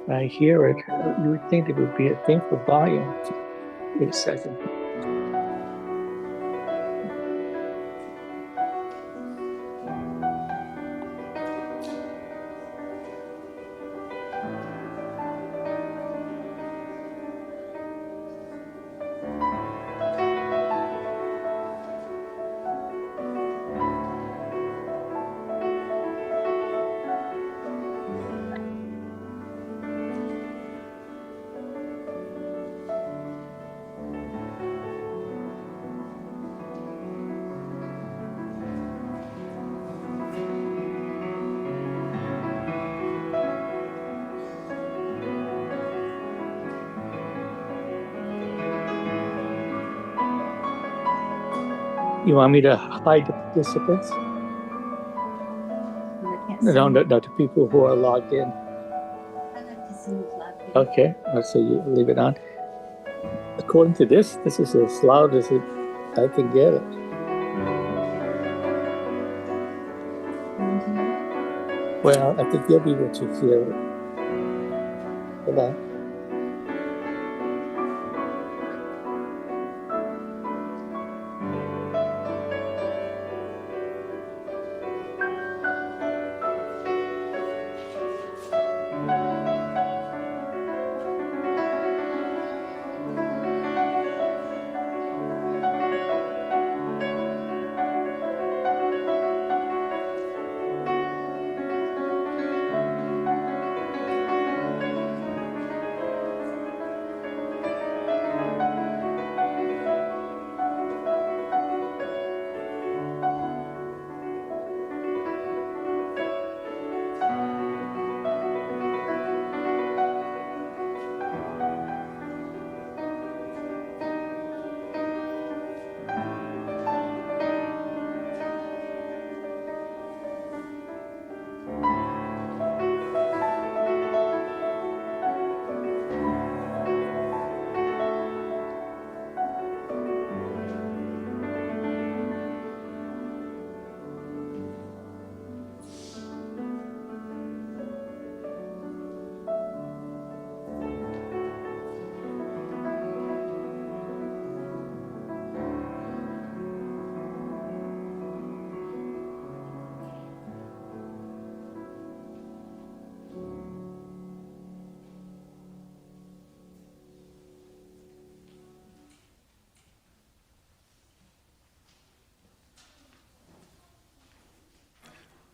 When I hear it, you would think it would be a thing for volume. Wait a second. You want me to hide the participants? No, to people who are logged in. I like to see who's logged in. Okay, so you leave it on. According to this is as loud as I can get it. Well, I think you'll be able to hear it. Hold on.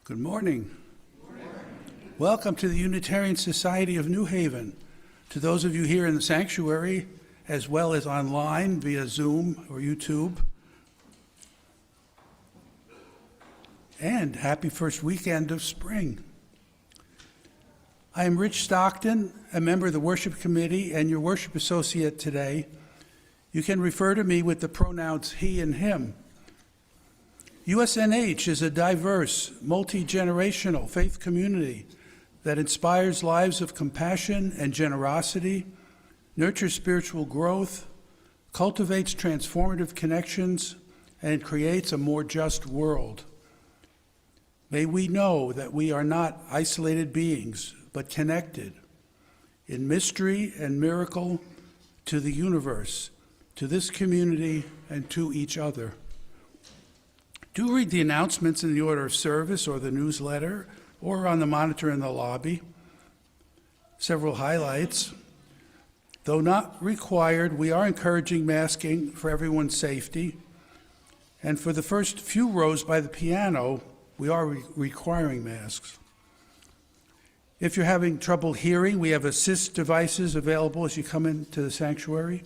Good morning. Welcome to the Unitarian Society of New Haven. To those of you here in the sanctuary, as well as online via Zoom or YouTube. And happy first weekend of spring. I am Rich Stockton, a member of the worship committee and your worship associate today. You can refer to me with the pronouns he and him. USNH is a diverse, multi-generational faith community that inspires lives of compassion and generosity, nurtures spiritual growth, cultivates transformative connections, and creates a more just world. May we know that we are not isolated beings, but connected in mystery and miracle to the universe, to this community, and to each other. Do read the announcements in the order of service or the newsletter or on the monitor in the lobby. Several highlights. Though not required, we are encouraging masking for everyone's safety. And for the first few rows by the piano, we are requiring masks. If you're having trouble hearing, we have assist devices available as you come into the sanctuary.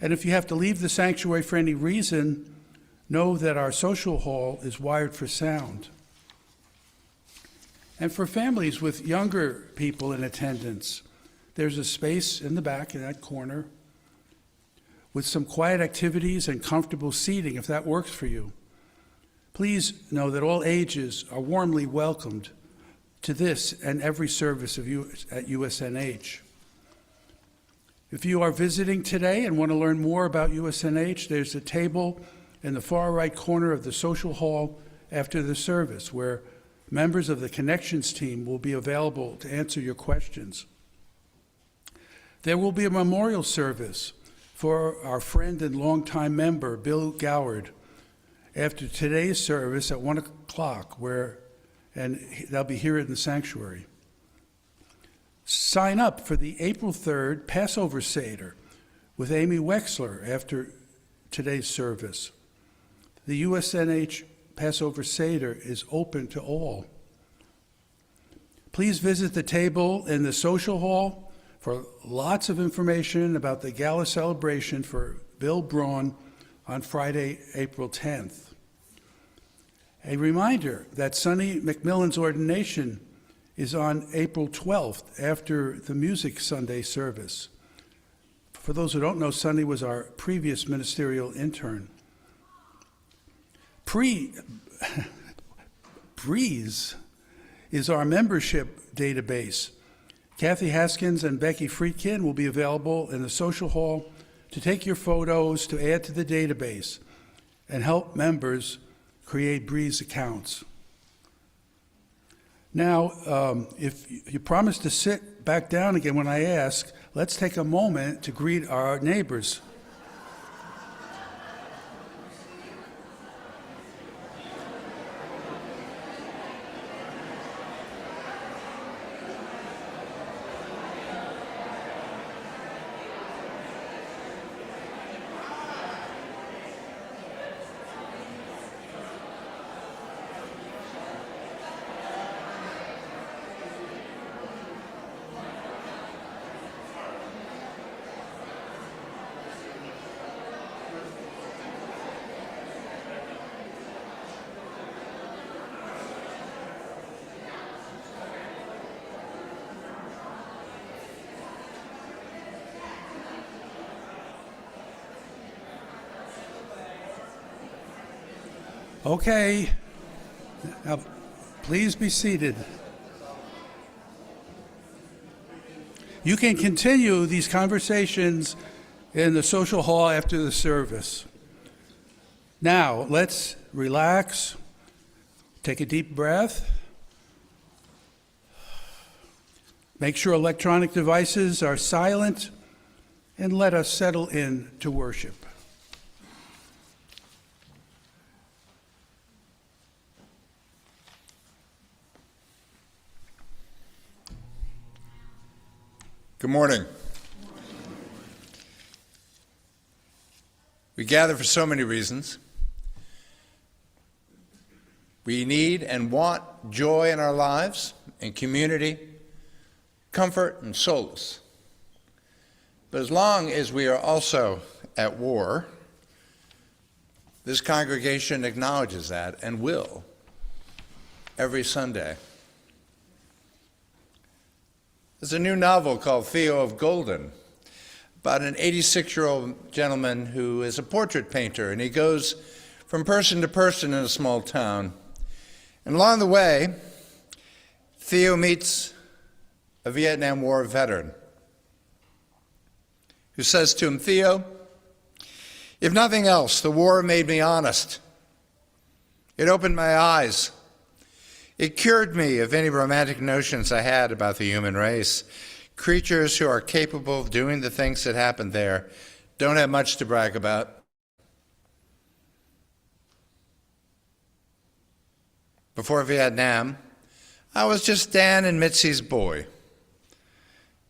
And if you have to leave the sanctuary for any reason, know that our social hall is wired for sound. And for families with younger people in attendance, there's a space in the back in that corner with some quiet activities and comfortable seating if that works for you. Please know that all ages are warmly welcomed to this and every service of you at USNH. If you are visiting today and want to learn more about USNH, there's a table in the far right corner of the social hall after the service, where members of the Connections team will be available to answer your questions. There will be a memorial service for our friend and longtime member, Bill Goward, after today's service at 1 o'clock, and they'll be here in the sanctuary. Sign up for the April 3rd Passover Seder with Amy Wexler after today's service. The USNH Passover Seder is open to all. Please visit the table in the social hall for lots of information about the gala celebration for Bill Braun on Friday, April 10th. A reminder that Sonny McMillan's ordination is on April 12th after the Music Sunday service. For those who don't know, Sonny was our previous ministerial intern. Breeze is our membership database. Kathy Haskins and Becky Friedkin will be available in the social hall to take your photos to add to the database and help members create Breeze accounts. Now, if you promise to sit back down again when I ask, let's take a moment to greet our neighbors. Okay, now please be seated. You can continue these conversations in the social hall after the service. Now, let's relax, take a deep breath, make sure electronic devices are silent, and let us settle in to worship. Good morning. We gather for so many reasons. We need and want joy in our lives and community, comfort and solace. But as long as we are also at war, this congregation acknowledges that and will every Sunday. There's a new novel called Theo of Golden about an 86-year-old gentleman who is a portrait painter, and he goes from person to person in a small town. And along the way, Theo meets a Vietnam War veteran who says to him, "Theo, if nothing else, the war made me honest. It opened my eyes. It cured me of any romantic notions I had about the human race. Creatures who are capable of doing the things that happened there don't have much to brag about." Before Vietnam, I was just Dan and Mitzi's boy.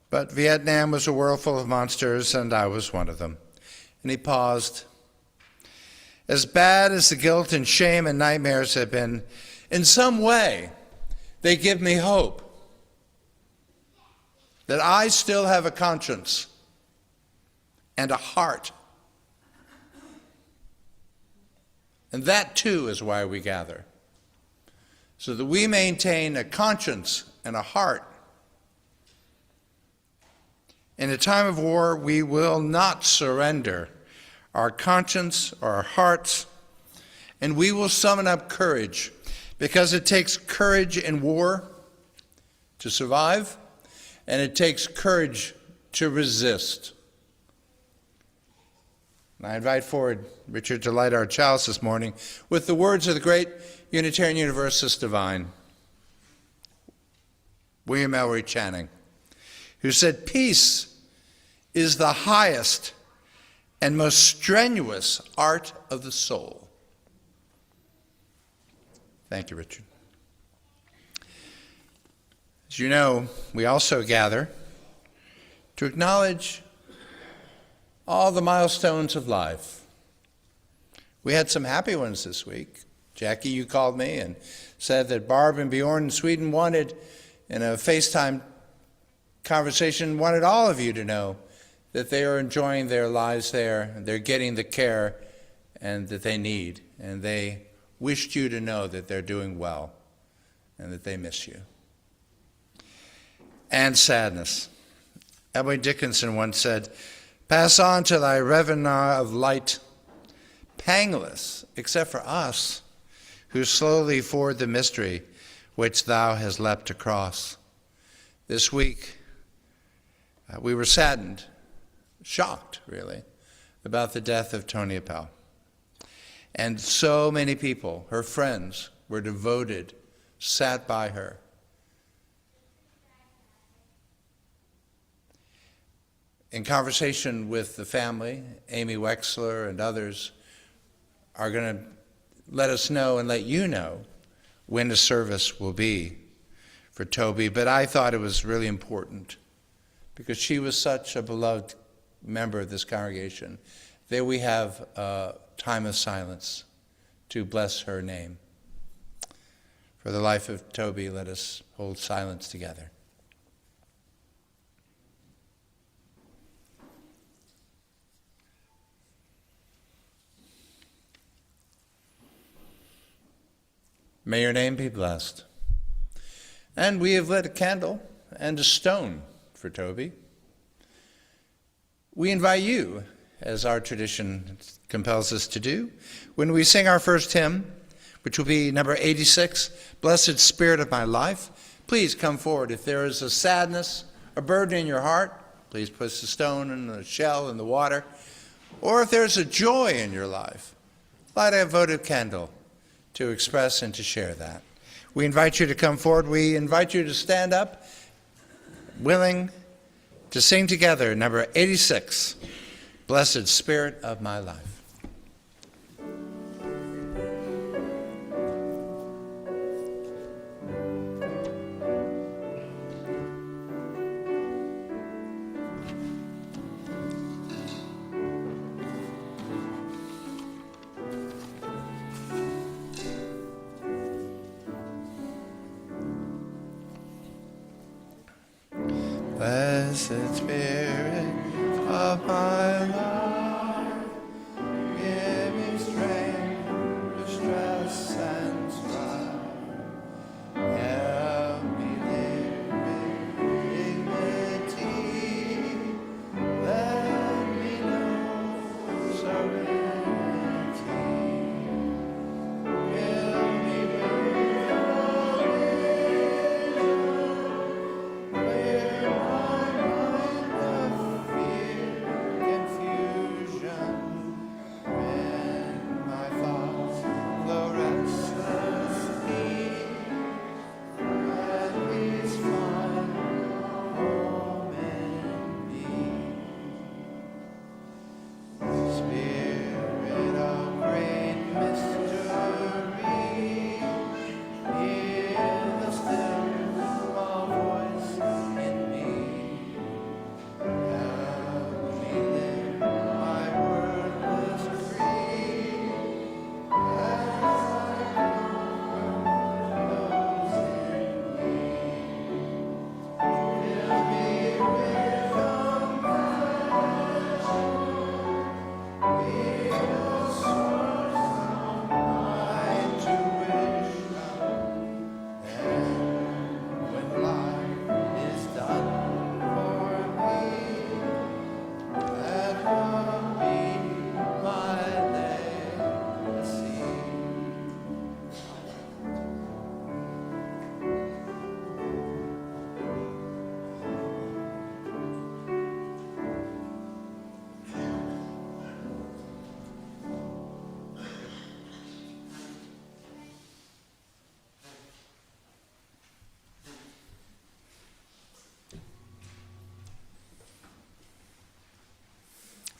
But Vietnam was a world full of monsters, and I was one of them. And he paused. As bad as the guilt and shame and nightmares have been, in some way, they give me hope that I still have a conscience and a heart. And that, too, is why we gather, so that we maintain a conscience and a heart. In a time of war, we will not surrender our conscience or our hearts, and we will summon up courage, because it takes courage in war to survive, and it takes courage to resist. And I invite forward Richard to light our chalice this morning with the words of the great Unitarian Universalist divine, William Ellery Channing, who said, "Peace is the highest and most strenuous art of the soul. Thank you, Richard. As you know, we also gather to acknowledge all the milestones of life. We had some happy ones this week. Jackie, you called me and said that Barb and Bjorn in Sweden wanted, in a FaceTime conversation, wanted all of you to know that they are enjoying their lives there, and they're getting the care and that they need, and they wished you to know that they're doing well and that they miss you. And sadness. Emily Dickinson once said, "Pass on to thy revenue of light, pangless, except for us, who slowly ford the mystery which thou hast leapt across." This week, we were saddened, shocked, really, about the death of Tony Appel. And so many people, her friends, were devoted, sat by her. In conversation with the family, Amy Wexler and others are going to let us know and let you know when the service will be for Toby. But I thought it was really important, because she was such a beloved member of this congregation, that we have a time of silence to bless her name. For the life of Toby, let us hold silence together. May your name be blessed. And we have lit a candle and a stone for Toby. We invite you, as our tradition compels us to do, when we sing our first hymn, which will be number 86, Blessed Spirit of My Life, please come forward. If there is a sadness, a burden in your heart, please put the stone and the shell in the water. Or if there's a joy in your life, light a votive candle to express and to share that. We invite you to come forward. We invite you to stand up, willing to sing together number 86, Blessed Spirit of My Life. Blessed Spirit of my life, give me strength to stress and strive. Help me live with dignity. Let me know serenity. Fill me with your vision, where my mind of fear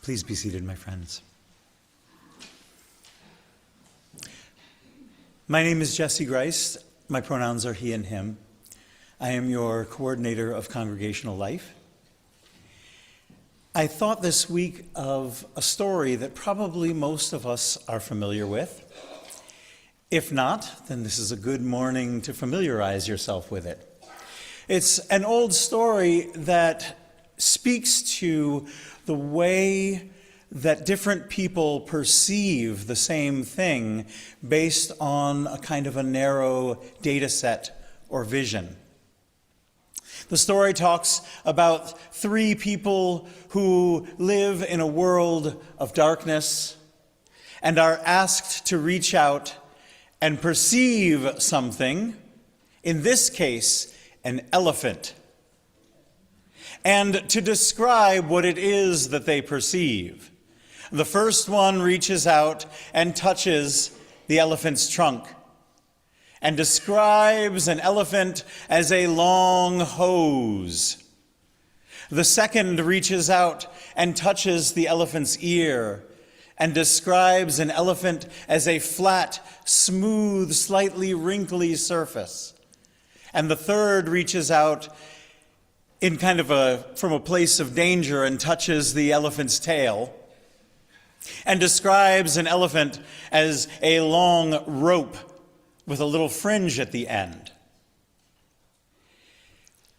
Please be seated, my friends. My name is Jesse Grice. My pronouns are he and him. I am your coordinator of congregational life. I thought this week of a story that probably most of us are familiar with. If not, then this is a good morning to familiarize yourself with it. It's an old story that speaks to the way that different people perceive the same thing based on a kind of a narrow data set or vision. The story talks about three people who live in a world of darkness and are asked to reach out and perceive something, in this case, an elephant, and to describe what it is that they perceive. The first one reaches out and touches the elephant's trunk and describes an elephant as a long hose. The second reaches out and touches the elephant's ear and describes an elephant as a flat, smooth, slightly wrinkly surface. And the third reaches out in from a place of danger and touches the elephant's tail and describes an elephant as a long rope with a little fringe at the end.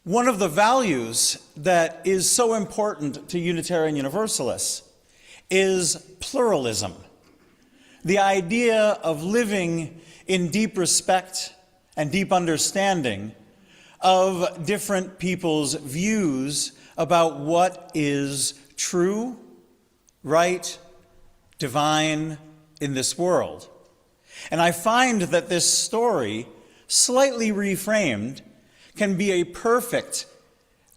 One of the values that is so important to Unitarian Universalists is pluralism, the idea of living in deep respect and deep understanding of different people's views about what is true, right, divine in this world. And I find that this story, slightly reframed, can be a perfect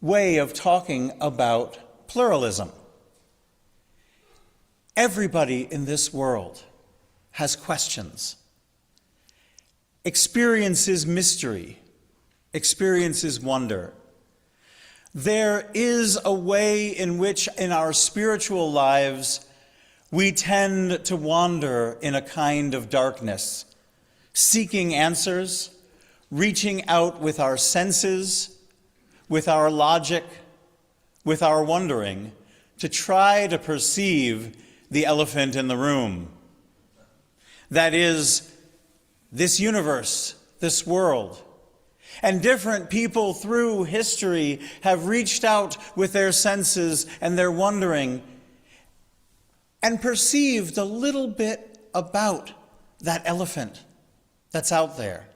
way of talking about pluralism. Everybody in this world has questions, experiences mystery, experiences wonder. There is a way in which in our spiritual lives we tend to wander in a kind of darkness, seeking answers, reaching out with our senses, with our logic, with our wondering, to try to perceive the elephant in the room. That is, this universe, this world. And different people through history have reached out with their senses and their wondering and perceived a little bit about that elephant that's out there.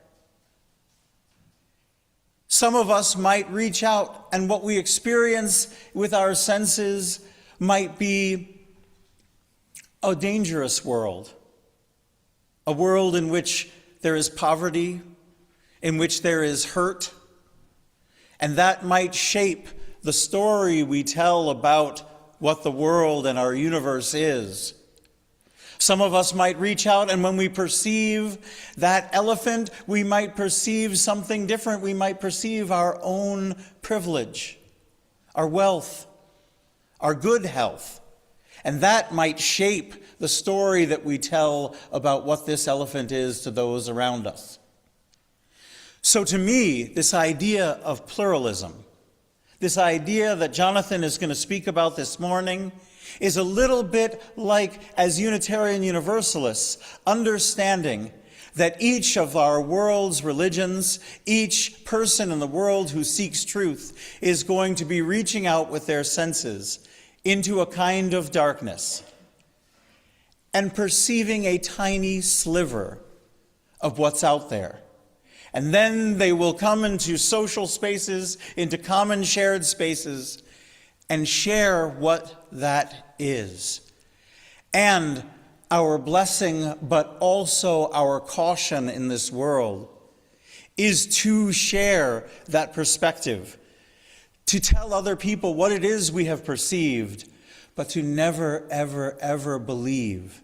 Some of us might reach out, and what we experience with our senses might be a dangerous world, a world in which there is poverty, in which there is hurt, and that might shape the story we tell about what the world and our universe is. Some of us might reach out, and when we perceive that elephant, we might perceive something different. We might perceive our own privilege, our wealth, our good health, and that might shape the story that we tell about what this elephant is to those around us. So to me, this idea of pluralism, this idea that Jonathan is going to speak about this morning, is a little bit like, as Unitarian Universalists, understanding that each of our world's religions, each person in the world who seeks truth, is going to be reaching out with their senses into a kind of darkness and perceiving a tiny sliver of what's out there. And then they will come into social spaces, into common shared spaces, and share what that is. And our blessing, but also our caution in this world, is to share that perspective, to tell other people what it is we have perceived, but to never, ever, ever believe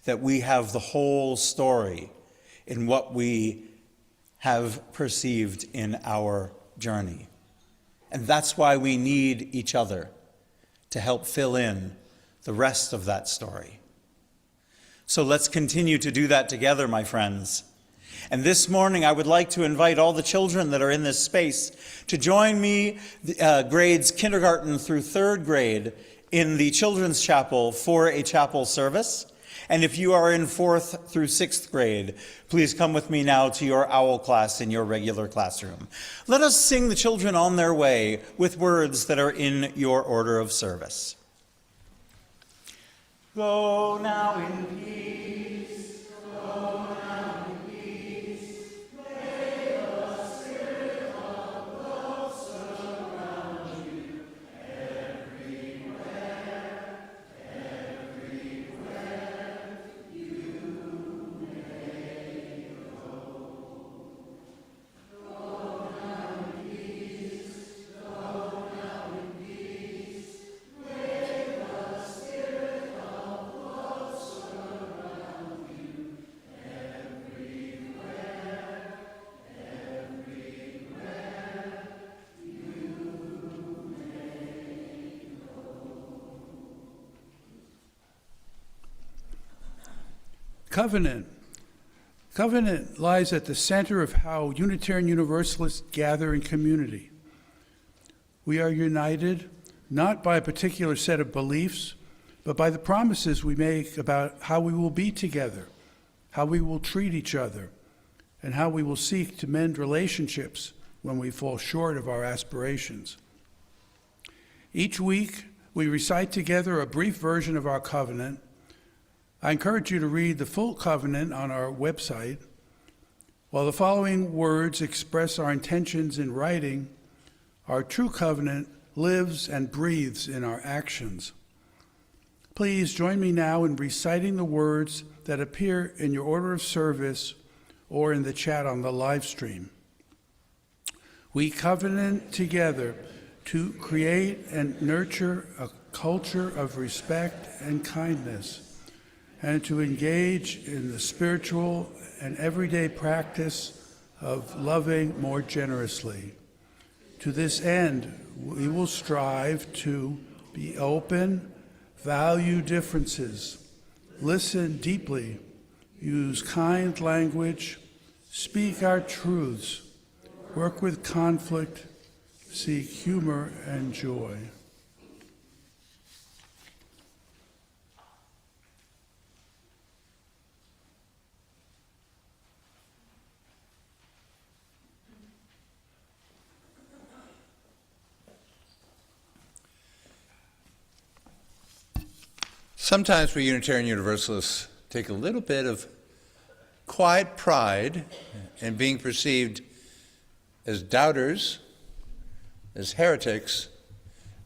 that we have the whole story in what we have perceived in our journey. And that's why we need each other to help fill in the rest of that story. So let's continue to do that together, my friends. And this morning, I would like to invite all the children that are in this space to join me, grades kindergarten through third grade, in the Children's Chapel for a chapel service. And if you are in fourth through sixth grade, please come with me now to your OWL class in your regular classroom. Let us sing the children on their way with words that are in your order of service. Go now in peace, go now in peace. May the spirit of love surround you everywhere, everywhere you may go. Go now in peace, go now in peace. May the spirit of love surround you everywhere, everywhere you may go. Covenant. Covenant lies at the center of how Unitarian Universalists gather in community. We are united not by a particular set of beliefs, but by the promises we make about how we will be together, how we will treat each other, and how we will seek to mend relationships when we fall short of our aspirations. Each week, we recite together a brief version of our covenant. I encourage you to read the full covenant on our website. While the following words express our intentions in writing, our true covenant lives and breathes in our actions. Please join me now in reciting the words that appear in your order of service or in the chat on the live stream. We covenant together to create and nurture a culture of respect and kindness, and to engage in the spiritual and everyday practice of loving more generously. To this end, we will strive to be open, value differences, listen deeply, use kind language, speak our truths, work with conflict, seek humor and joy. Sometimes we Unitarian Universalists take a little bit of quiet pride in being perceived as doubters, as heretics,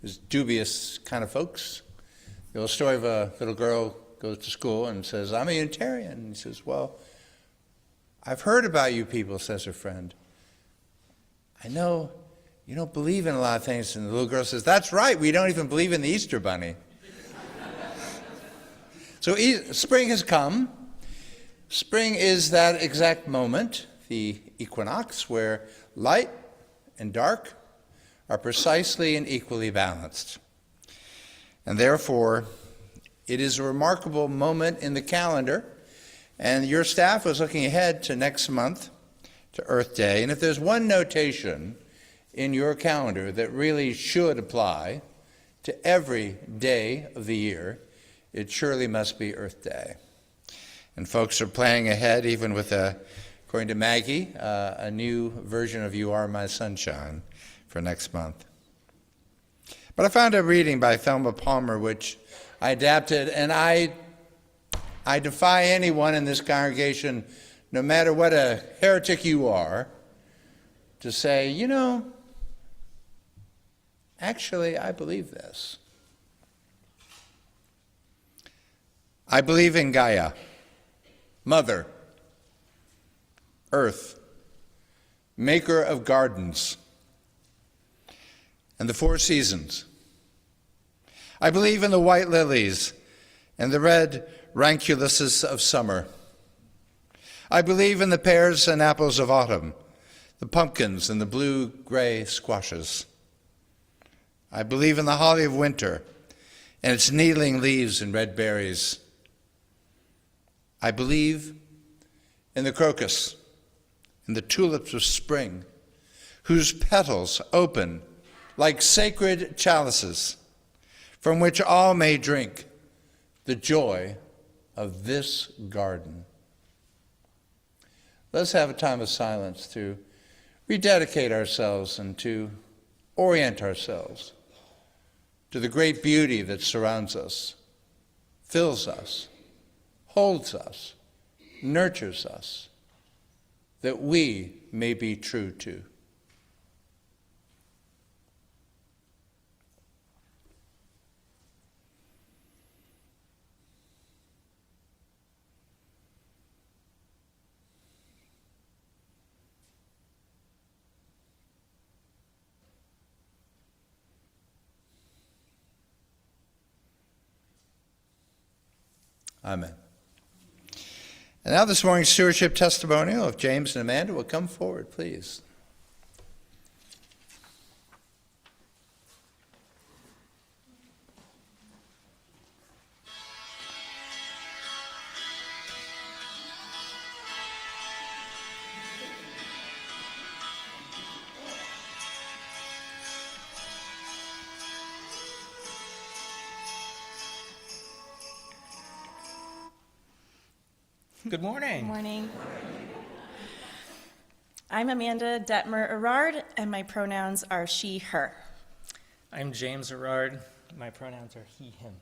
as dubious kind of folks. The old story of a little girl goes to school and says, "I'm a Unitarian." And he says, "Well, I've heard about you people," says her friend. "I know you don't believe in a lot of things." And the little girl says, "That's right, we don't even believe in the Easter Bunny." So spring has come. Spring is that exact moment, the equinox, where light and dark are precisely and equally balanced. And therefore, it is a remarkable moment in the calendar. And your staff was looking ahead to next month, to Earth Day. And if there's one notation in your calendar that really should apply to every day of the year, it surely must be Earth Day. And folks are planning ahead, even with, according to Maggie, a new version of You Are My Sunshine for next month. But I found a reading by Thelma Palmer, which I adapted, and I defy anyone in this congregation, no matter what a heretic you are, to say, you know, actually, I believe this. I believe in Gaia, Mother, Earth, maker of gardens, and the four seasons. I believe in the white lilies and the red ranculuses of summer. I believe in the pears and apples of autumn, the pumpkins and the blue-gray squashes. I believe in the holly of winter, and its needling leaves and red berries. I believe in the crocus, in the tulips of spring, whose petals open like sacred chalices, from which all may drink the joy of this garden. Let's have a time of silence to rededicate ourselves and to orient ourselves to the great beauty that surrounds us, fills us, holds us, nurtures us, that we may be true to. Amen. And now this morning's stewardship testimonial of James and Amanda will come forward, please. Good morning. Good morning. I'm Amanda Detmer-Erard, and my pronouns are she, her. I'm James Erard. My pronouns are he, him.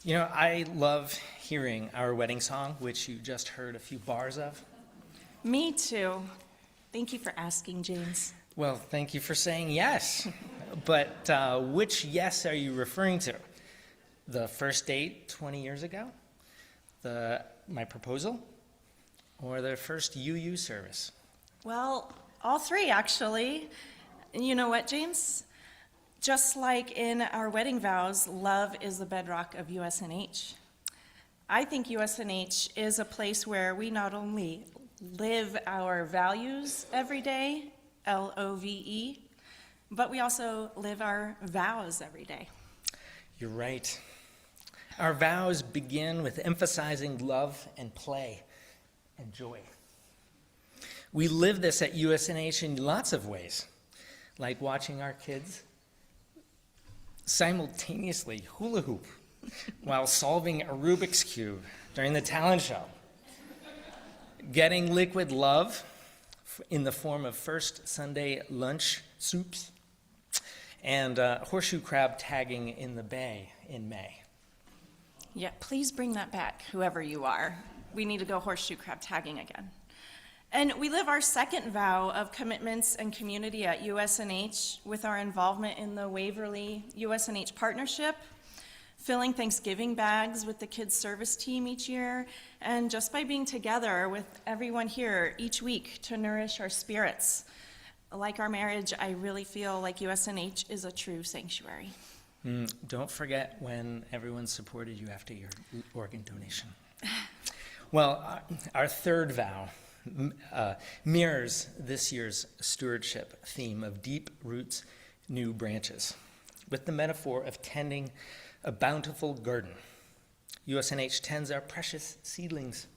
You know, I love hearing our wedding song, which you just heard a few bars of. Me too. Thank you for asking, James. Well, thank you for saying yes. But which yes are you referring to? The first date 20 years ago? My proposal? Or the first UU service? Well, all three, actually. And you know what, James? Just like in our wedding vows, love is the bedrock of USNH. I think USNH is a place where we not only live our values every day, LOVE, but we also live our vows every day. You're right. Our vows begin with emphasizing love and play and joy. We live this at USNH in lots of ways, like watching our kids simultaneously hula hoop while solving a Rubik's Cube during the talent show, getting liquid love in the form of first Sunday lunch soups, and horseshoe crab tagging in the bay in May. Yeah, please bring that back, whoever you are. We need to go horseshoe crab tagging again. And we live our second vow of commitments and community at USNH with our involvement in the Waverly USNH partnership, filling Thanksgiving bags with the kids' service team each year, and just by being together with everyone here each week to nourish our spirits. Like our marriage, I really feel like USNH is a true sanctuary. Don't forget when everyone supported you after your organ donation. Well, our third vow mirrors this year's stewardship theme of deep roots, new branches, with the metaphor of tending a bountiful garden. USNH tends our precious seedlings,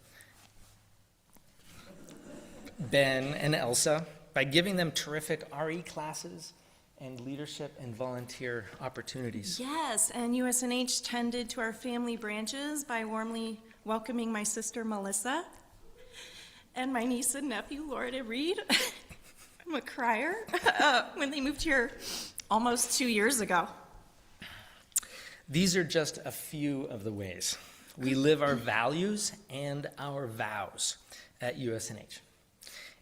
Ben and Elsa, by giving them terrific RE classes and leadership and volunteer opportunities. Yes, and USNH tended to our family branches by warmly welcoming my sister Melissa and my niece and nephew Laura to read. I'm a crier. When they moved here almost 2 years ago. These are just a few of the ways we live our values and our vows at USNH.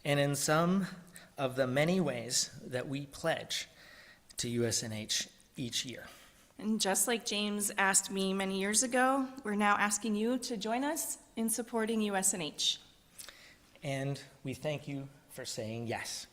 And in some of the many ways that we pledge to USNH each year. And just like James asked me many years ago, we're now asking you to join us in supporting USNH. And we thank you for saying yes.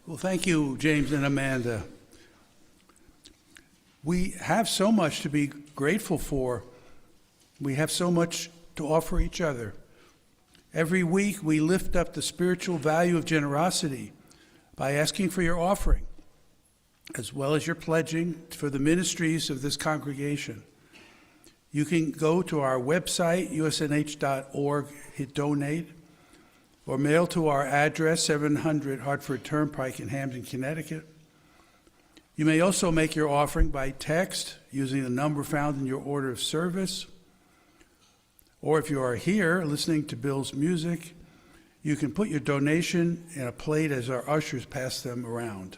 Well, thank you, James and Amanda. We have so much to be grateful for. We have so much to offer each other. Every week, we lift up the spiritual value of generosity by asking for your offering, as well as your pledging for the ministries of this congregation. You can go to our website, usnh.org, hit donate, or mail to our address, 700 Hartford Turnpike in Hampden, Connecticut. You may also make your offering by text using the number found in your order of service. Or if you are here listening to Bill's music, you can put your donation in a plate as our ushers pass them around.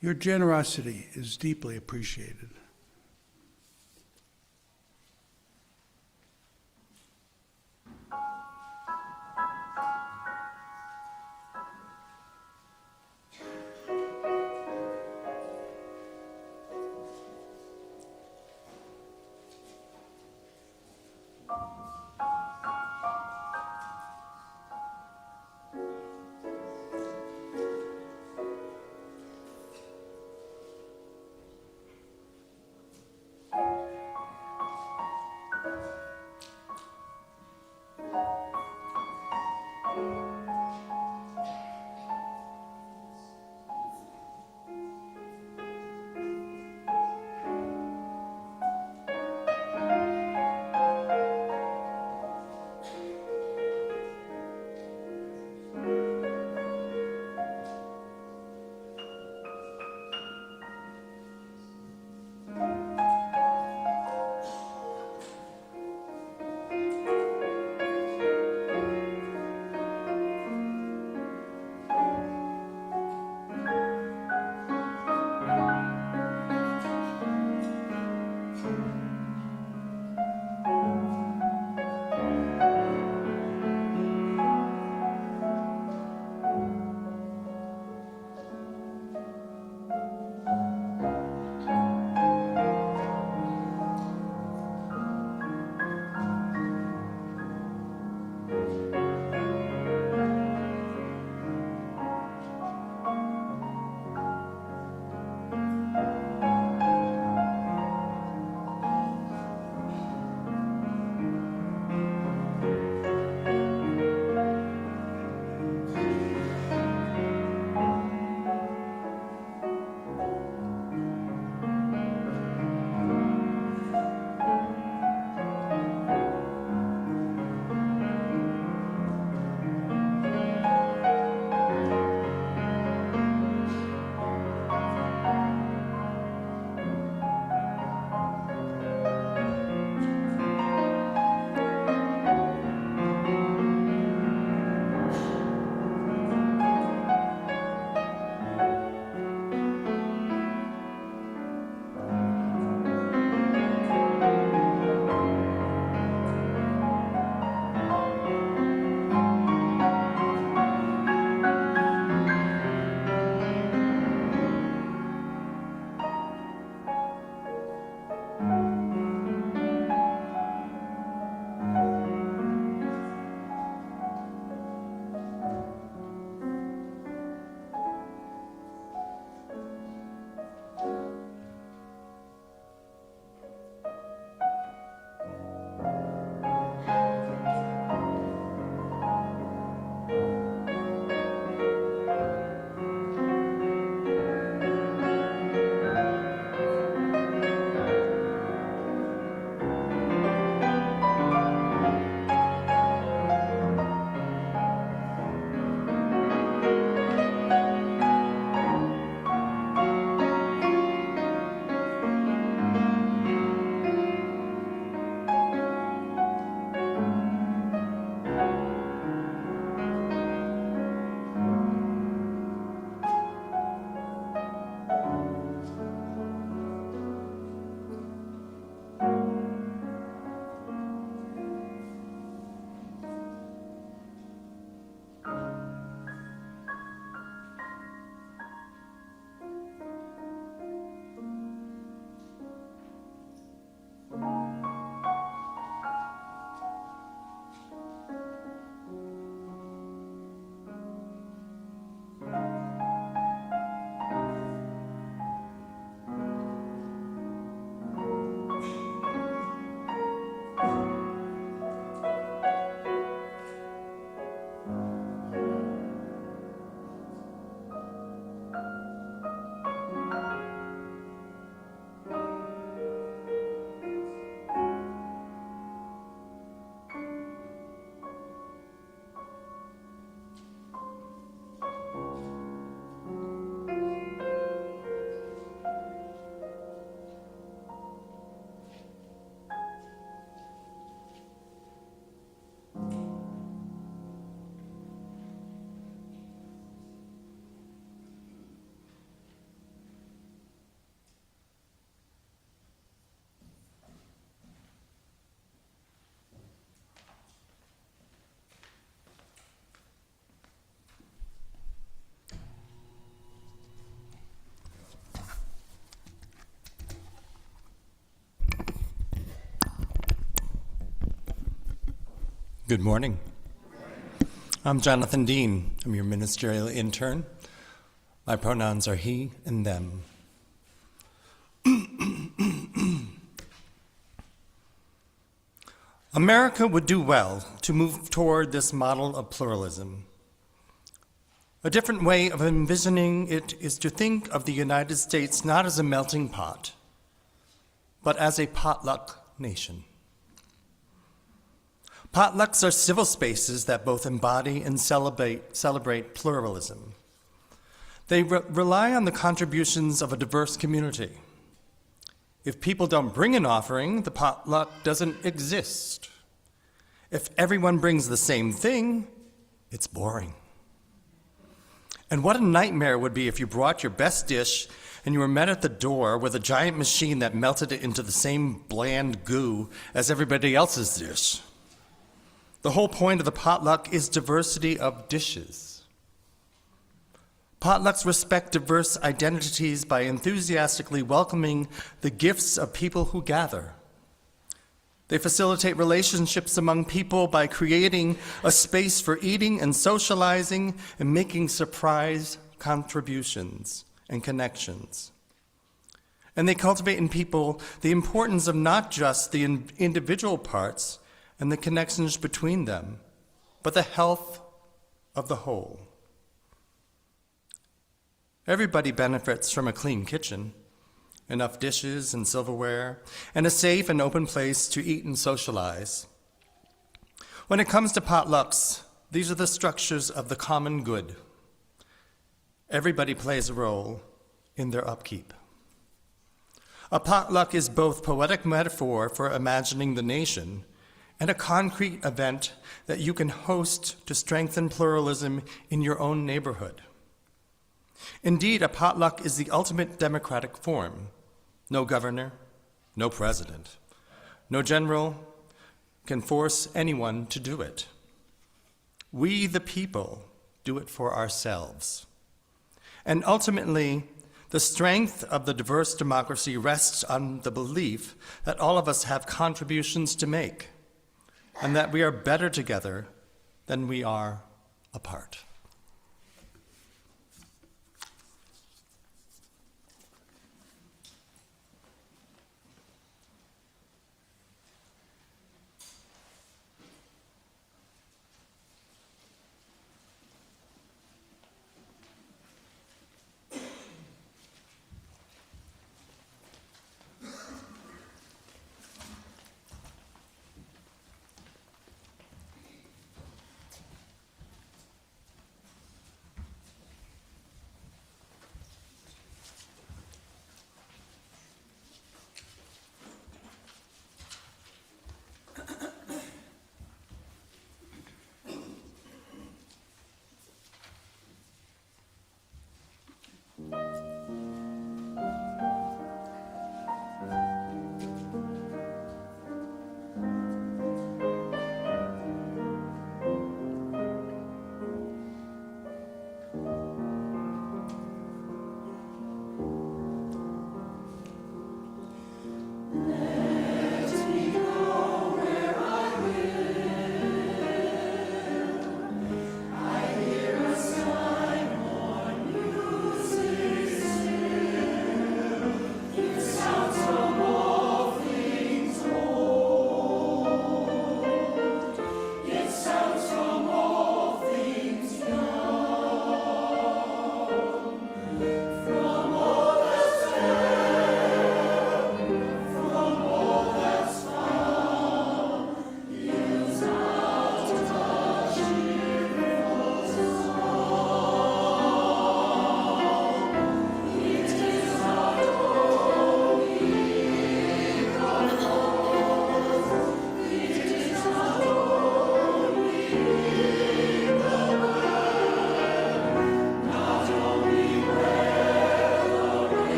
Your generosity is deeply appreciated. Good morning. I'm Jonathan Dean. I'm your ministerial intern. My pronouns are he and them. America would do well to move toward this model of pluralism. A different way of envisioning it is to think of the United States not as a melting pot, but as a potluck nation. Potlucks are civil spaces that both embody and celebrate pluralism. They rely on the contributions of a diverse community. If people don't bring an offering, the potluck doesn't exist. If everyone brings the same thing, it's boring. And what a nightmare it would be if you brought your best dish and you were met at the door with a giant machine that melted it into the same bland goo as everybody else's dish. The whole point of the potluck is diversity of dishes. Potlucks respect diverse identities by enthusiastically welcoming the gifts of people who gather. They facilitate relationships among people by creating a space for eating and socializing and making surprise contributions and connections. And they cultivate in people the importance of not just the individual parts and the connections between them, but the health of the whole. Everybody benefits from a clean kitchen, enough dishes and silverware, and a safe and open place to eat and socialize. When it comes to potlucks, these are the structures of the common good. Everybody plays a role in their upkeep. A potluck is both poetic metaphor for imagining the nation and a concrete event that you can host to strengthen pluralism in your own neighborhood. Indeed, a potluck is the ultimate democratic form. No governor, no president, no general can force anyone to do it. We, the people, do it for ourselves. And ultimately, the strength of the diverse democracy rests on the belief that all of us have contributions to make, and that we are better together than we are apart.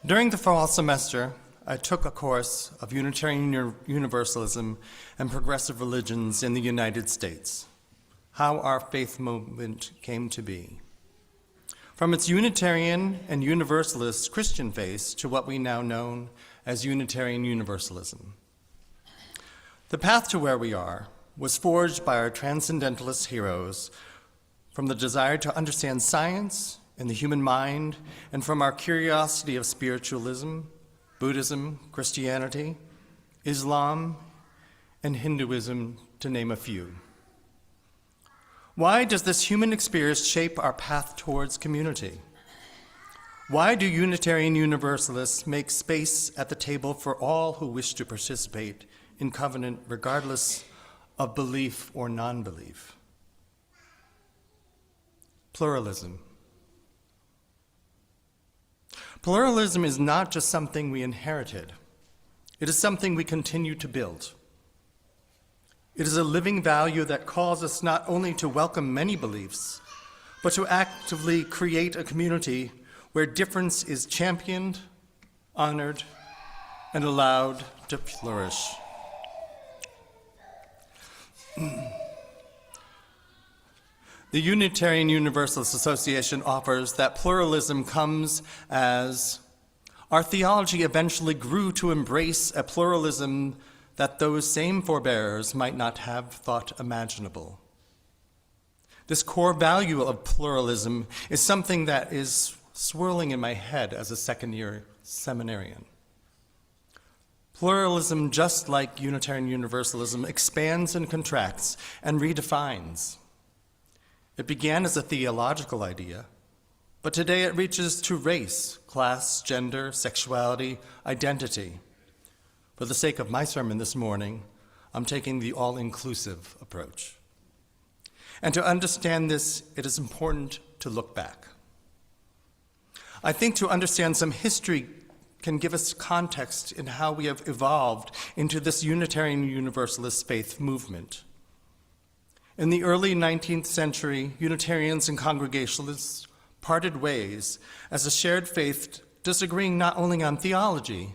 During the fall semester, I took a course of Unitarian Universalism and progressive religions in the United States, how our faith movement came to be. From its Unitarian and Universalist Christian faith to what we now know as Unitarian Universalism. The path to where we are was forged by our transcendentalist heroes from the desire to understand science and the human mind, and from our curiosity of spiritualism, Buddhism, Christianity, Islam, and Hinduism, to name a few. Why does this human experience shape our path towards community? Why do Unitarian Universalists make space at the table for all who wish to participate in covenant regardless of belief or non-belief? Pluralism. Pluralism is not just something we inherited. It is something we continue to build. It is a living value that calls us not only to welcome many beliefs, but to actively create a community where difference is championed, honored, and allowed to flourish. The Unitarian Universalist Association offers that pluralism comes as our theology eventually grew to embrace a pluralism that those same forebears might not have thought imaginable. This core value of pluralism is something that is swirling in my head as a second-year seminarian. Pluralism, just like Unitarian Universalism, expands and contracts and redefines. It began as a theological idea, but today it reaches to race, class, gender, sexuality, identity. For the sake of my sermon this morning, I'm taking the all-inclusive approach. And to understand this, it is important to look back. I think to understand some history can give us context in how we have evolved into this Unitarian Universalist faith movement. In the early 19th century, Unitarians and Congregationalists parted ways as a shared faith, disagreeing not only on theology,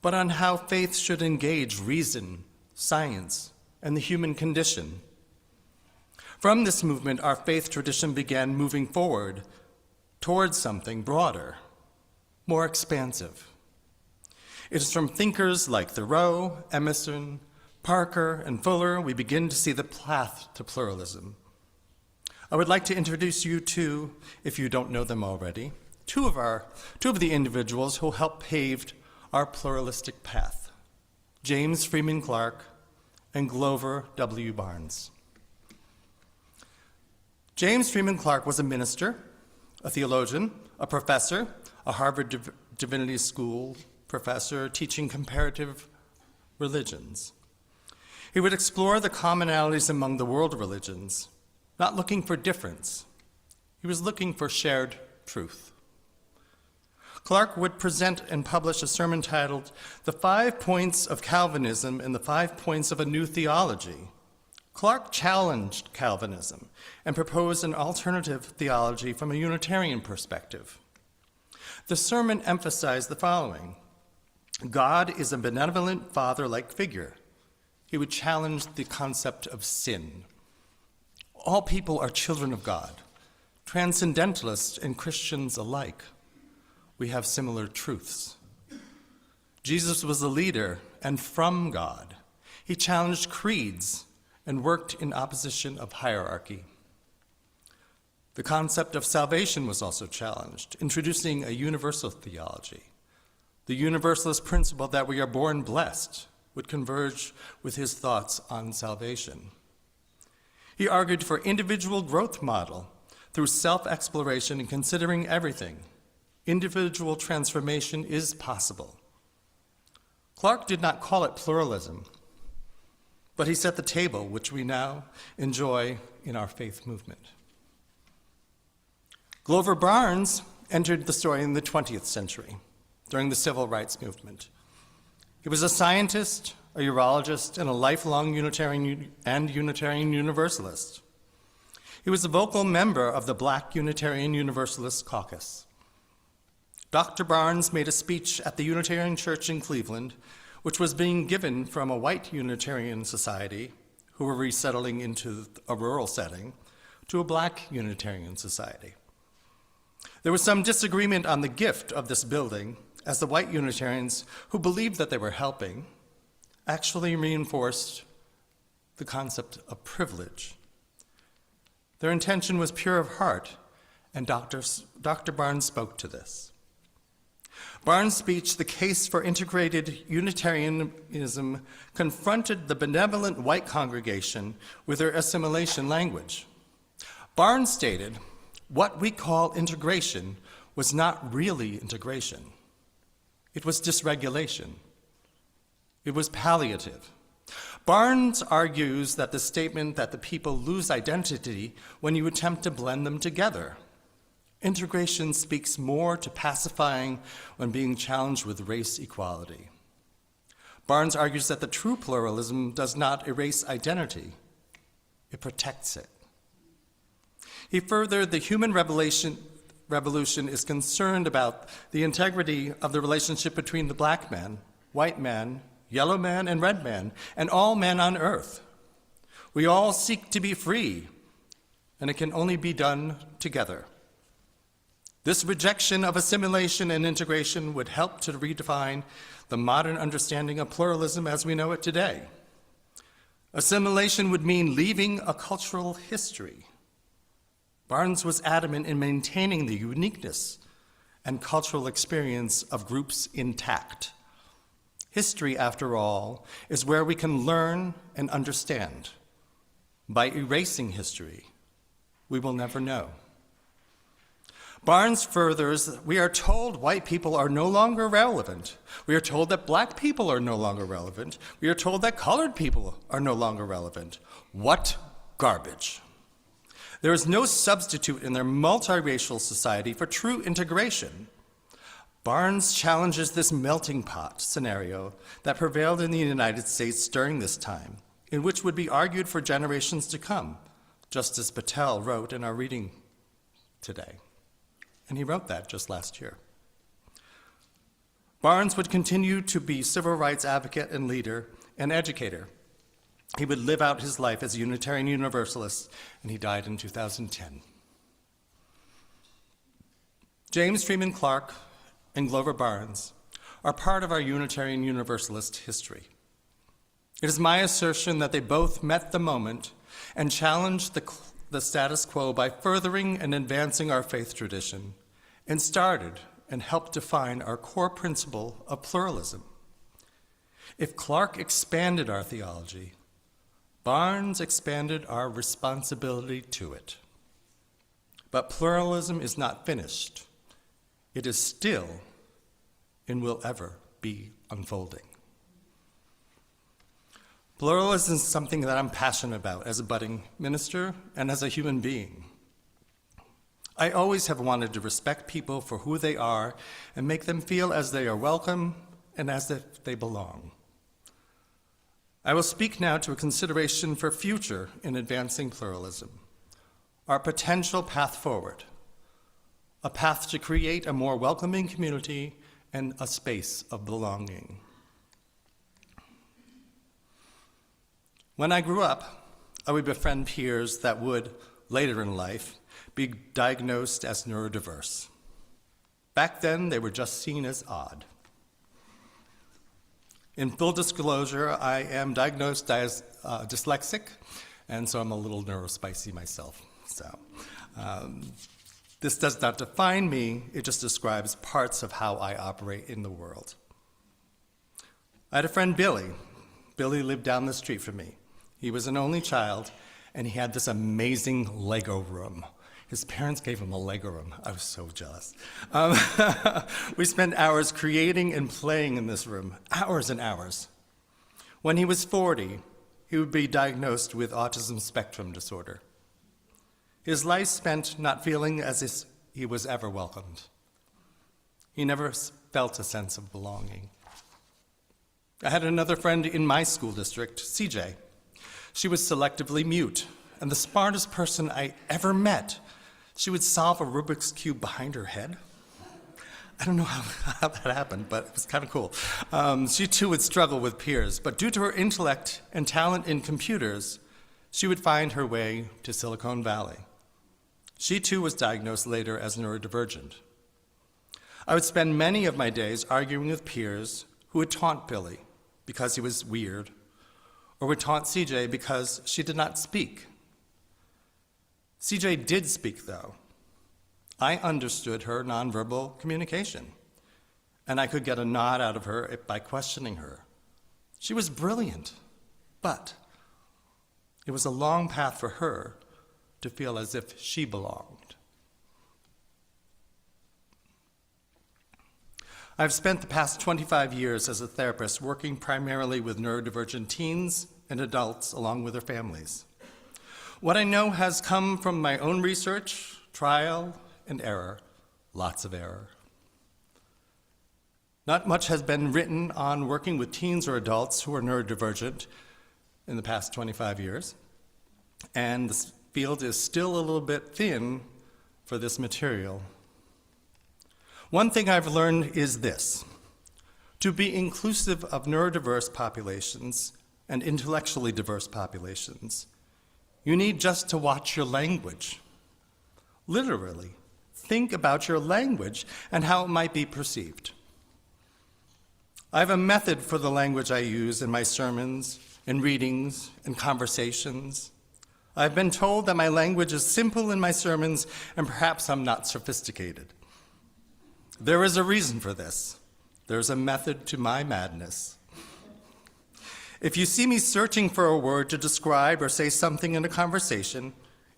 but on how faith should engage reason, science, and the human condition. From this movement, our faith tradition began moving forward towards something broader, more expansive. It is from thinkers like Thoreau, Emerson, Parker, and Fuller we begin to see the path to pluralism. I would like to introduce you to, if you don't know them already, two of the individuals who helped pave our pluralistic path, James Freeman Clarke and Glover W. Barnes. James Freeman Clarke was a minister, a theologian, a professor, a Harvard Divinity School professor teaching comparative religions. He would explore the commonalities among the world religions, not looking for difference. He was looking for shared truth. Clarke would present and publish a sermon titled, "The 5 Points of Calvinism and the 5 Points of a New Theology." Clarke challenged Calvinism and proposed an alternative theology from a Unitarian perspective. The sermon emphasized the following: God is a benevolent father-like figure. He would challenge the concept of sin. All people are children of God, transcendentalists and Christians alike. We have similar truths. Jesus was a leader and from God. He challenged creeds and worked in opposition of hierarchy. The concept of salvation was also challenged, introducing a universal theology. The universalist principle that we are born blessed would converge with his thoughts on salvation. He argued for individual growth model through self-exploration and considering everything. Individual transformation is possible. Clarke did not call it pluralism, but he set the table which we now enjoy in our faith movement. Glover Barnes entered the story in the 20th century during the civil rights movement. He was a scientist, a urologist, and a lifelong Unitarian Universalist. He was a vocal member of the Black Unitarian Universalist Caucus. Dr. Barnes made a speech at the Unitarian Church in Cleveland, which was being given from a white Unitarian society who were resettling into a rural setting to a black Unitarian society. There was some disagreement on the gift of this building, as the white Unitarians, who believed that they were helping, actually reinforced the concept of privilege. Their intention was pure of heart, and Dr. Barnes spoke to this. Barnes' speech, The Case for Integrated Unitarianism, confronted the benevolent white congregation with their assimilation language. Barnes stated, what we call integration was not really integration. It was dysregulation. It was palliative. Barnes argues that the statement that the people lose identity when you attempt to blend them together. Integration speaks more to pacifying when being challenged with race equality. Barnes argues that the true pluralism does not erase identity, it protects it. He furthered, the human revolution is concerned about the integrity of the relationship between the black man, white man, yellow man, and red man, and all men on earth. We all seek to be free, and it can only be done together. This rejection of assimilation and integration would help to redefine the modern understanding of pluralism as we know it today. Assimilation would mean leaving a cultural history. Barnes was adamant in maintaining the uniqueness and cultural experience of groups intact. History, after all, is where we can learn and understand. By erasing history, we will never know. Barnes furthers, we are told white people are no longer relevant. We are told that black people are no longer relevant. We are told that colored people are no longer relevant. What garbage. There is no substitute in their multiracial society for true integration. Barnes challenges this melting pot scenario that prevailed in the United States during this time, in which would be argued for generations to come, just as Patel wrote in our reading today. And he wrote that just last year. Barnes would continue to be civil rights advocate and leader and educator. He would live out his life as a Unitarian Universalist, and he died in 2010. James Freeman Clarke and Glover Barnes are part of our Unitarian Universalist history. It is my assertion that they both met the moment and challenged the status quo by furthering and advancing our faith tradition, and started and helped define our core principle of pluralism. If Clarke expanded our theology, Barnes expanded our responsibility to it. But pluralism is not finished. It is still and will ever be unfolding. Pluralism is something that I'm passionate about as a budding minister and as a human being. I always have wanted to respect people for who they are and make them feel as they are welcome and as if they belong. I will speak now to a consideration for future in advancing pluralism, our potential path forward, a path to create a more welcoming community and a space of belonging. When I grew up, I would befriend peers that would, later in life, be diagnosed as neurodiverse. Back then, they were just seen as odd. In full disclosure, I am diagnosed as dyslexic, and so I'm a little neurospicy myself. So this does not define me, it just describes parts of how I operate in the world. I had a friend, Billy. Billy lived down the street from me. He was an only child, and he had this amazing Lego room. His parents gave him a Lego room. I was so jealous. We spent hours creating and playing in this room, hours and hours. When he was 40, he would be diagnosed with autism spectrum disorder. His life spent not feeling as if he was ever welcomed. He never felt a sense of belonging. I had another friend in my school district, CJ. She was selectively mute, and the smartest person I ever met. She would solve a Rubik's Cube behind her head. I don't know how that happened, but it was kind of cool. She too would struggle with peers, but due to her intellect and talent in computers, she would find her way to Silicon Valley. She too was diagnosed later as neurodivergent. I would spend many of my days arguing with peers who would taunt Billy because he was weird, or would taunt CJ because she did not speak. CJ did speak, though. I understood her nonverbal communication, and I could get a nod out of her by questioning her. She was brilliant, but it was a long path for her to feel as if she belonged. I've spent the past 25 years as a therapist working primarily with neurodivergent teens and adults along with their families. What I know has come from my own research, trial, and error, lots of error. Not much has been written on working with teens or adults who are neurodivergent in the past 25 years, and the field is still a little bit thin for this material. One thing I've learned is this: to be inclusive of neurodiverse populations and intellectually diverse populations, you need just to watch your language. Literally, think about your language and how it might be perceived. I have a method for the language I use in my sermons, in readings, and conversations. I've been told that my language is simple in my sermons, and perhaps I'm not sophisticated. There is a reason for this. There's a method to my madness. If you see me searching for a word to describe or say something in a conversation,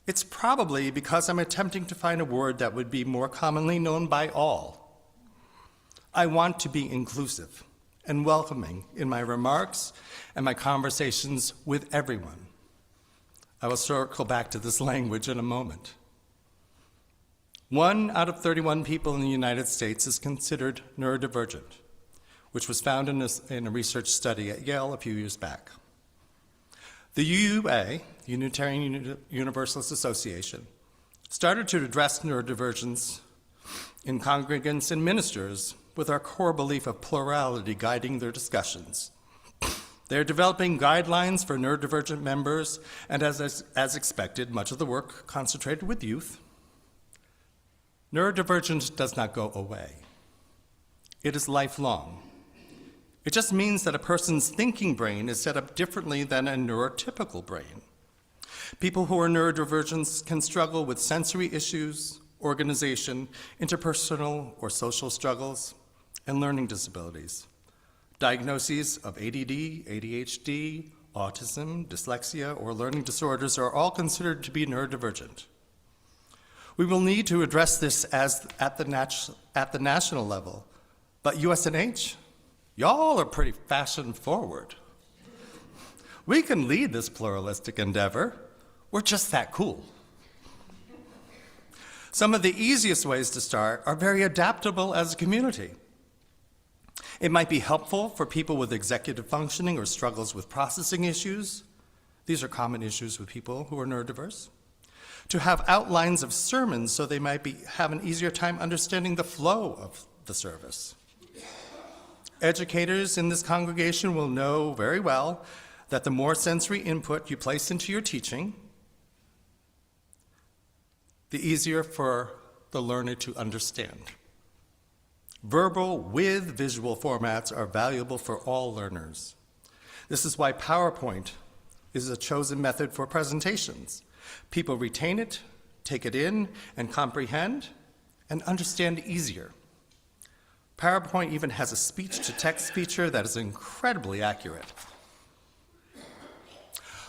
it's probably because I'm attempting to find a word that would be more commonly known by all. I want to be inclusive and welcoming in my remarks and my conversations with everyone. I will circle back to this language in a moment. 1 out of 31 people in the United States is considered neurodivergent, which was found in a research study at Yale a few years back. The UUA, Unitarian Universalist Association, started to address neurodivergence in congregants and ministers with our core belief of plurality guiding their discussions. They're developing guidelines for neurodivergent members, and as expected, much of the work concentrated with youth. Neurodivergence does not go away. It is lifelong. It just means that a person's thinking brain is set up differently than a neurotypical brain. People who are neurodivergent can struggle with sensory issues, organization, interpersonal or social struggles, and learning disabilities. Diagnoses of ADD, ADHD, autism, dyslexia, or learning disorders are all considered to be neurodivergent. We will need to address this at the national level, but USNH, y'all are pretty fashion forward. We can lead this pluralistic endeavor. We're just that cool. Some of the easiest ways to start are very adaptable as a community. It might be helpful for people with executive functioning or struggles with processing issues. These are common issues with people who are neurodiverse. To have outlines of sermons so they might have an easier time understanding the flow of the service. Educators in this congregation will know very well that the more sensory input you place into your teaching, the easier for the learner to understand. Verbal with visual formats are valuable for all learners. This is why PowerPoint is a chosen method for presentations. People retain it, take it in, and comprehend, and understand easier. PowerPoint even has a speech-to-text feature that is incredibly accurate.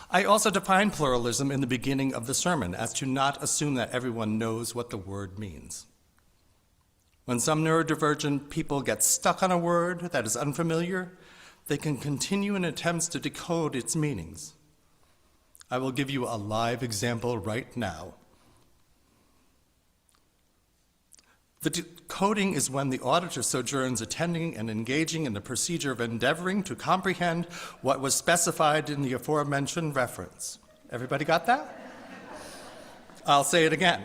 I also define pluralism in the beginning of the sermon as to not assume that everyone knows what the word means. When some neurodivergent people get stuck on a word that is unfamiliar, they can continue in attempts to decode its meanings. I will give you a live example right now. The decoding is when the auditor sojourns attending and engaging in the procedure of endeavoring to comprehend what was specified in the aforementioned reference. Everybody got that? I'll say it again.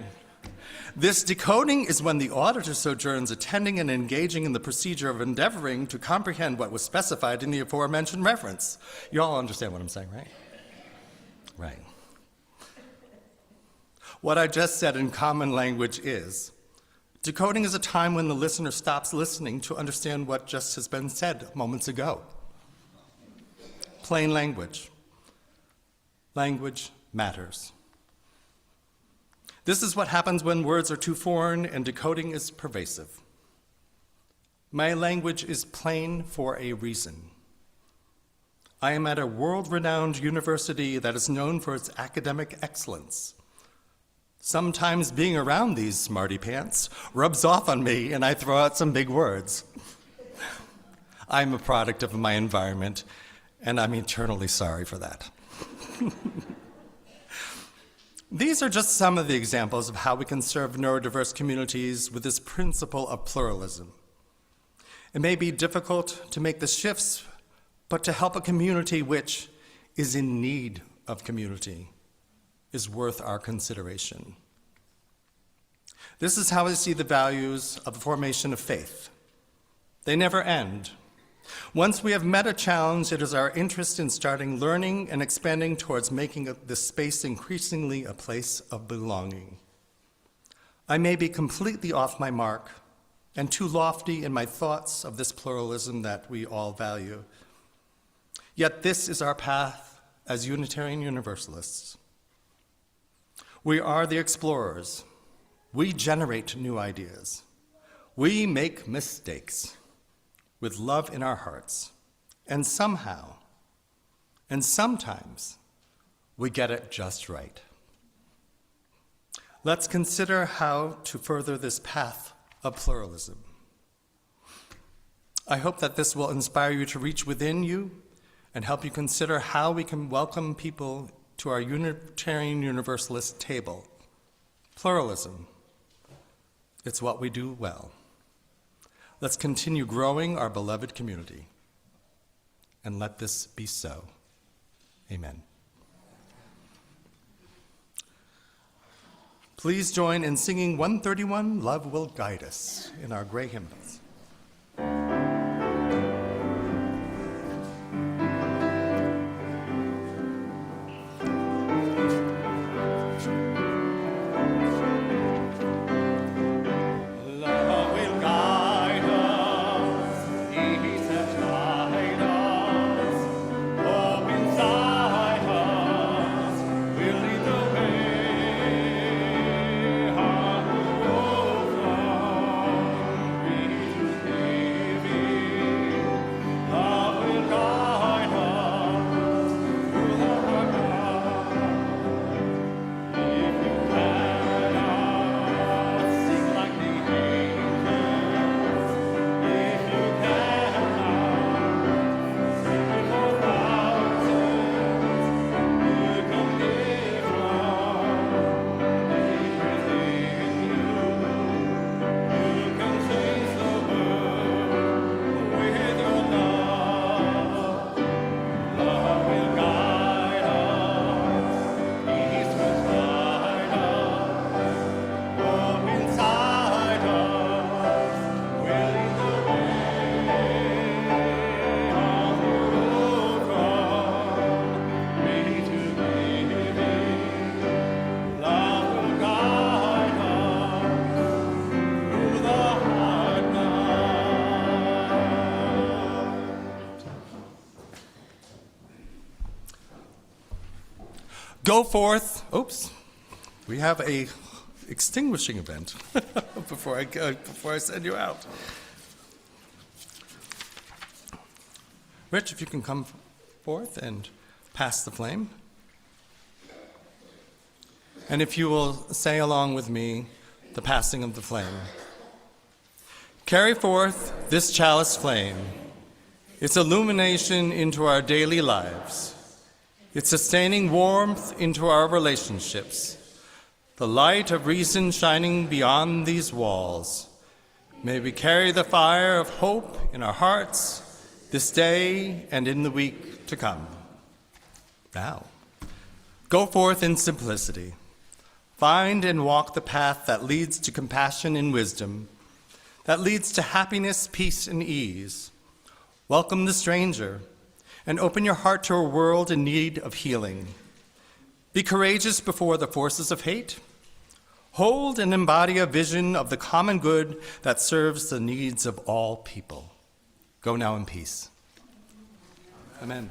This decoding is when the auditor sojourns attending and engaging in the procedure of endeavoring to comprehend what was specified in the aforementioned reference. You all understand what I'm saying, right? Right. What I just said in common language is, decoding is a time when the listener stops listening to understand what just has been said moments ago. Plain language. Language matters. This is what happens when words are too foreign and decoding is pervasive. My language is plain for a reason. I am at a world-renowned university that is known for its academic excellence. Sometimes being around these smarty pants rubs off on me and I throw out some big words. I'm a product of my environment, and I'm eternally sorry for that. These are just some of the examples of how we can serve neurodiverse communities with this principle of pluralism. It may be difficult to make the shifts, but to help a community which is in need of community is worth our consideration. This is how I see the values of the formation of faith. They never end. Once we have met a challenge, it is our interest in starting learning and expanding towards making this space increasingly a place of belonging. I may be completely off my mark and too lofty in my thoughts of this pluralism that we all value. Yet this is our path as Unitarian Universalists. We are the explorers. We generate new ideas. We make mistakes with love in our hearts, and somehow, and sometimes, we get it just right. Let's consider how to further this path of pluralism. I hope that this will inspire you to reach within you and help you consider how we can welcome people to our Unitarian Universalist table. Pluralism, it's what we do well. Let's continue growing our beloved community, and let this be so. Amen. Please join in singing 131, Love Will Guide Us, in our gray hymnals. Go forth. Oops. We have a extinguishing event before I send you out. Rich, if you can come forth and pass the flame. And if you will say along with me the passing of the flame. Carry forth this chalice flame, its illumination into our daily lives, its sustaining warmth into our relationships, the light of reason shining beyond these walls. May we carry the fire of hope in our hearts this day and in the week to come. Now, go forth in simplicity, Find and walk the path that leads to compassion and wisdom, that leads to happiness, peace, and ease. Welcome the stranger and open your heart to a world in need of healing. Be courageous before the forces of hate. Hold and embody a vision of the common good that serves the needs of all people. Go now in peace. Amen.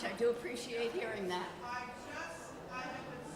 much. I do appreciate hearing that. I have been